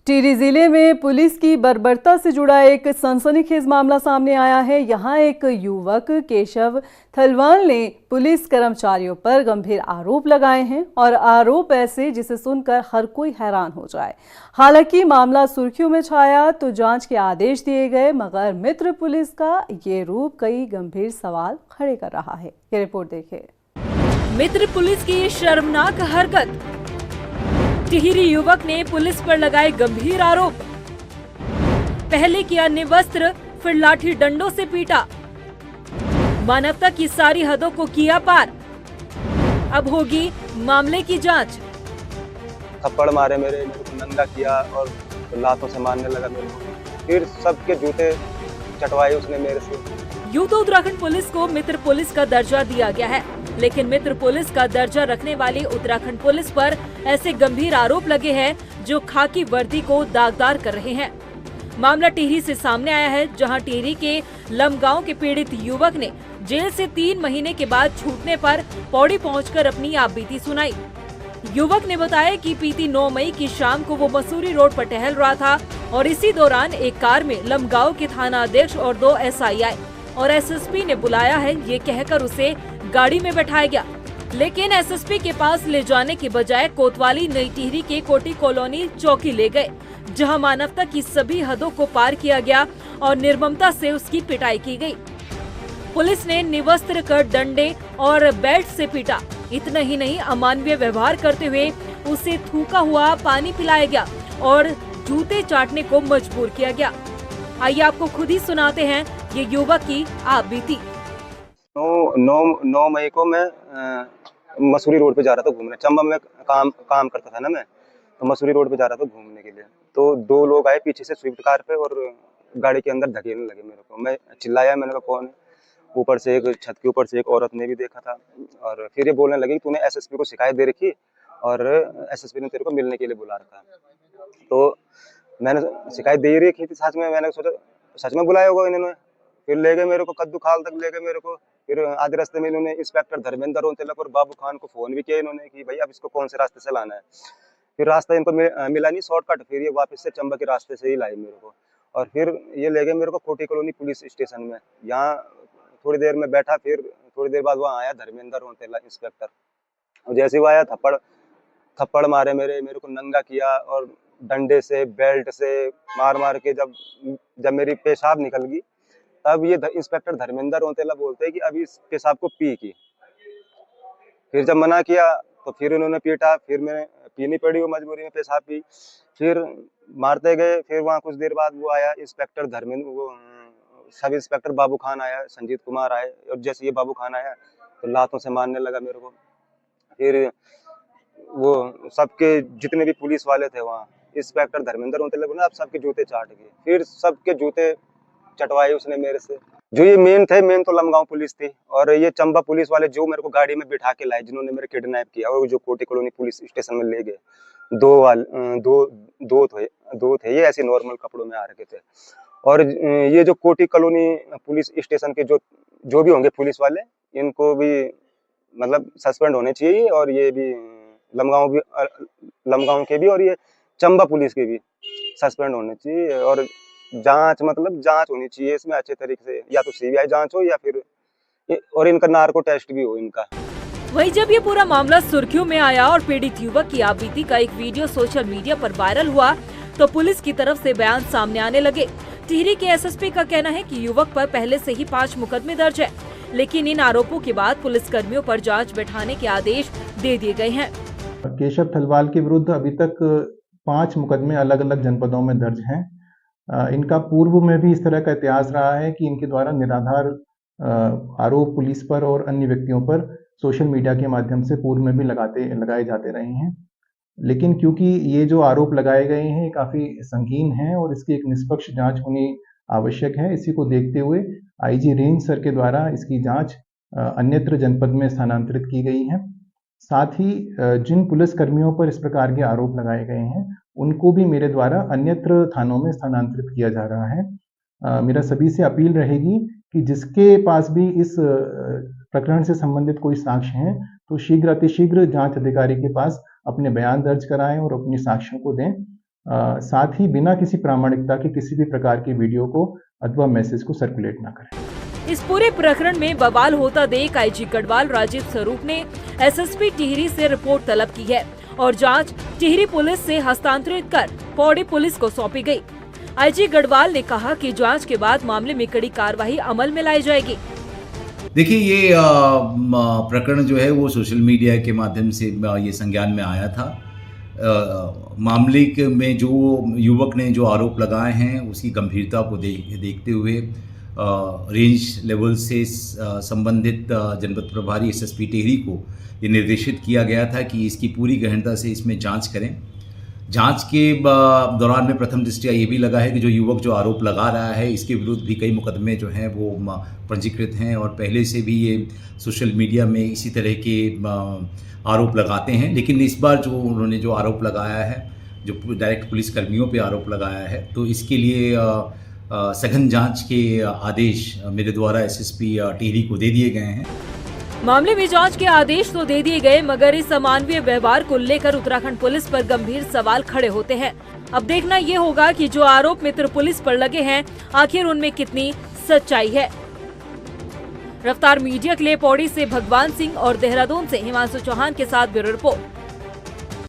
टिहरी जिले में पुलिस की बर्बरता से जुड़ा एक सनसनीखेज मामला सामने आया है। यहाँ एक युवक केशव थलवाल ने पुलिस कर्मचारियों पर गंभीर आरोप लगाए हैं और आरोप ऐसे जिसे सुनकर हर कोई हैरान हो जाए। हालांकि मामला सुर्खियों में छाया तो जांच के आदेश दिए गए, मगर मित्र पुलिस का ये रूप कई गंभीर सवाल खड़े कर रहा है। ये रिपोर्ट देखिए। मित्र पुलिस की शर्मनाक हरकत। टिहरी युवक ने पुलिस पर लगाए गंभीर आरोप। पहले किया निवस्त्र, फिर लाठी डंडों से पीटा। मानवता की सारी हदों को किया पार। अब होगी मामले की जांच। थप्पड़ मारे मेरे को नंगा किया और लातों से मारने लगा मेरे को। फिर सबके जूते चटवाए उसने मेरे से। यूं तो उत्तराखंड पुलिस को मित्र पुलिस का दर्जा दिया गया है, लेकिन मित्र पुलिस का दर्जा रखने वाली उत्तराखंड पुलिस पर ऐसे गंभीर आरोप लगे हैं जो खाकी वर्दी को दागदार कर रहे हैं। मामला टिहरी से सामने आया है, जहां टिहरी के लमगांव के पीड़ित युवक ने जेल से 3 महीने के बाद छूटने पर पौड़ी पहुंचकर अपनी आपबीती सुनाई। युवक ने बताया कि बीती 9 मई की शाम को वो मसूरी रोड पर टहल रहा था और इसी दौरान एक कार में लमगांव के थाना अध्यक्ष और 2 SI आए और SSP ने बुलाया है, ये कहकर उसे गाड़ी में बैठाया गया। लेकिन SSP के पास ले जाने के बजाय कोतवाली नई टिहरी के कोटी कॉलोनी चौकी ले गए, जहां मानवता की सभी हदों को पार किया गया और निर्ममता से उसकी पिटाई की गई। पुलिस ने निवस्त्र कर डंडे और बेल्ट से पीटा। इतना ही नहीं, अमानवीय व्यवहार करते हुए उसे थूका हुआ पानी पिलाया गया और जूते चाटने को मजबूर किया गया। आइए आपको खुद ही सुनाते हैं ये युवक की आपबीती। 9 मई को मैं मसूरी रोड पे जा रहा था घूमने। चंबा में काम करता था ना मैं, तो मसूरी रोड पे जा रहा था घूमने के लिए। तो 2 लोग आए पीछे से स्विफ्ट कार पे और गाड़ी के अंदर धकेलने लगे मेरे को। मैं चिल्लाया, मैंने कहा कौन है। ऊपर से एक छत के ऊपर से एक औरत ने भी देखा था और फिर ये बोलने लगी तूने SSP को शिकायत दे रखी और SSP ने तेरे को मिलने के लिए बुला रखा। तो मैंने शिकायत दे ही रखी थी सच में, मैंने सोचा सच में बुलाया होगा इन्होंने। फिर ले गए मेरे को, कद्दू खाल तक ले गए मेरे को। फिर आधे रास्ते में इन्होंने इंस्पेक्टर धर्मेंद्र रोहतक और बाबू खान को फोन भी किया इन्होंने कि भाई अब इसको कौन से रास्ते से लाना है। फिर रास्ता इनको मिला नहीं शॉर्टकट, फिर ये वापस से चंबा के रास्ते से ही लाई मेरे को और फिर ये ले गए मेरे को कोटी कॉलोनी पुलिस स्टेशन में। यहाँ थोड़ी देर में बैठा, फिर थोड़ी देर बाद वहाँ आया धर्मेंद्र रोहतक इंस्पेक्टर। और जैसे वो आया थप्पड़ मारे मेरे को नंगा किया और डंडे से बेल्ट से मार के जब मेरी पेशाब निकल गई, तब ये इंस्पेक्टर धर्मेंद्र रोहतक बोलते हैं कि अभी इस पेशाब को पी की। फिर जब मना किया तो फिर उन्होंने पीटा, फिर मैंने पीनी पड़ी, वो मजबूरी में पेशाब पी। फिर मारते गए। फिर वहाँ कुछ देर बाद वो आया इंस्पेक्टर सब इंस्पेक्टर बाबू खान आया, संजीत कुमार आए और जैसे ये बाबू खान आया तो लातों से मारने लगा मेरे को। फिर वो सबके जितने भी पुलिस वाले थे वहाँ, इंस्पेक्टर धर्मेंद्र रोहतक बोला आप सबके जूते चाट गए। फिर सबके जूते चटवाए उसने मेरे से। जो ये मेन तो लमगांव पुलिस थी और ये चंबा पुलिस वाले जो मेरे को गाड़ी में बिठा के लाए, जिन्होंने मेरे किडनैप किया और जो कोटी कॉलोनी पुलिस स्टेशन में ले गए। दो थे ये ऐसे नॉर्मल कपड़ों में आ रखे थे। और ये जो कोटी कॉलोनी पुलिस स्टेशन के जो भी होंगे पुलिस वाले, इनको भी मतलब सस्पेंड होने चाहिए और ये भी लमगांव के भी और ये चंबा पुलिस के भी सस्पेंड होने चाहिए और जांच होनी चाहिए इसमें अच्छे तरीके से, या तो CBI जांच हो या फिर और इनका नार्को टेस्ट भी हो इनका। वहीं जब ये पूरा मामला सुर्खियों में आया और पीड़ित युवक की आपबीती का एक वीडियो सोशल मीडिया पर वायरल हुआ, तो पुलिस की तरफ से बयान सामने आने लगे। टिहरी के SSP का कहना है कि युवक पर पहले से ही 5 मुकदमे दर्ज है, लेकिन इन आरोपों के बाद पुलिस कर्मियों पर जांच बैठाने के आदेश दे दिए गए हैं। केशव थलवाल के विरुद्ध अभी तक 5 मुकदमे अलग अलग जनपदों में दर्ज हैं। इनका पूर्व में भी इस तरह का इतिहास रहा है कि इनके द्वारा निराधार आरोप पुलिस पर और अन्य व्यक्तियों पर सोशल मीडिया के माध्यम से पूर्व में भी लगाए जाते रहे हैं। लेकिन क्योंकि ये जो आरोप लगाए गए हैं काफी संगीन हैं और इसकी एक निष्पक्ष जांच होनी आवश्यक है, इसी को देखते हुए IG रेंज सर के द्वारा इसकी जांच अन्यत्र जनपद में स्थानांतरित की गई है। साथ ही जिन पुलिस कर्मियों पर इस प्रकार के आरोप लगाए गए हैं उनको भी मेरे द्वारा अन्यत्र थानों में स्थानांतरित किया जा रहा है। मेरा सभी से अपील रहेगी कि जिसके पास भी इस प्रकरण से संबंधित कोई साक्ष्य हैं तो शीघ्र अतिशीघ्र जांच अधिकारी के पास अपने बयान दर्ज कराएं और अपनी साक्ष्यों को दें। साथ ही बिना किसी प्रामाणिकता के किसी भी प्रकार की वीडियो को अथवा मैसेज को सर्कुलेट ना करें। इस पूरे प्रकरण में बवाल होता देख आईजी गढ़वाल राजीव स्वरूप ने एसएसपी टिहरी से रिपोर्ट तलब की है और जांच टिहरी पुलिस से हस्तांतरित कर पौड़ी पुलिस को सौंपी गई। आईजी गढ़वाल ने कहा कि जांच के बाद मामले में कड़ी कार्रवाई अमल में लाई जाएगी। देखिए, ये प्रकरण जो है वो सोशल मीडिया के माध्यम से ये संज्ञान में आया था। मामले में जो युवक ने जो आरोप लगाए हैं उसकी गंभीरता को देखते हुए रेंज लेवल से संबंधित जनपद प्रभारी एसएसपी टिहरी को ये निर्देशित किया गया था कि इसकी पूरी गहनता से इसमें जांच करें। जांच के दौरान में प्रथम दृष्टया ये भी लगा है कि जो युवक जो आरोप लगा रहा है इसके विरुद्ध भी कई मुकदमे जो हैं वो पंजीकृत हैं और पहले से भी ये सोशल मीडिया में इसी तरह के आरोप लगाते हैं। लेकिन इस बार जो उन्होंने जो आरोप लगाया है, जो डायरेक्ट पुलिस कर्मियों पे आरोप लगाया है, तो इसके लिए सघन जांच के आदेश मेरे द्वारा एसएसपी टिहरी को दे दिए गए हैं। मामले में जांच के आदेश तो दे दिए गए, मगर इस अमानवीय व्यवहार को लेकर उत्तराखंड पुलिस पर गंभीर सवाल खड़े होते हैं। अब देखना ये होगा कि जो आरोप मित्र पुलिस पर लगे हैं आखिर उनमें कितनी सच्चाई है। रफ्तार मीडिया के लिए पौड़ी से भगवान सिंह और देहरादून से हिमांशु चौहान के साथ ब्यूरो रिपोर्ट।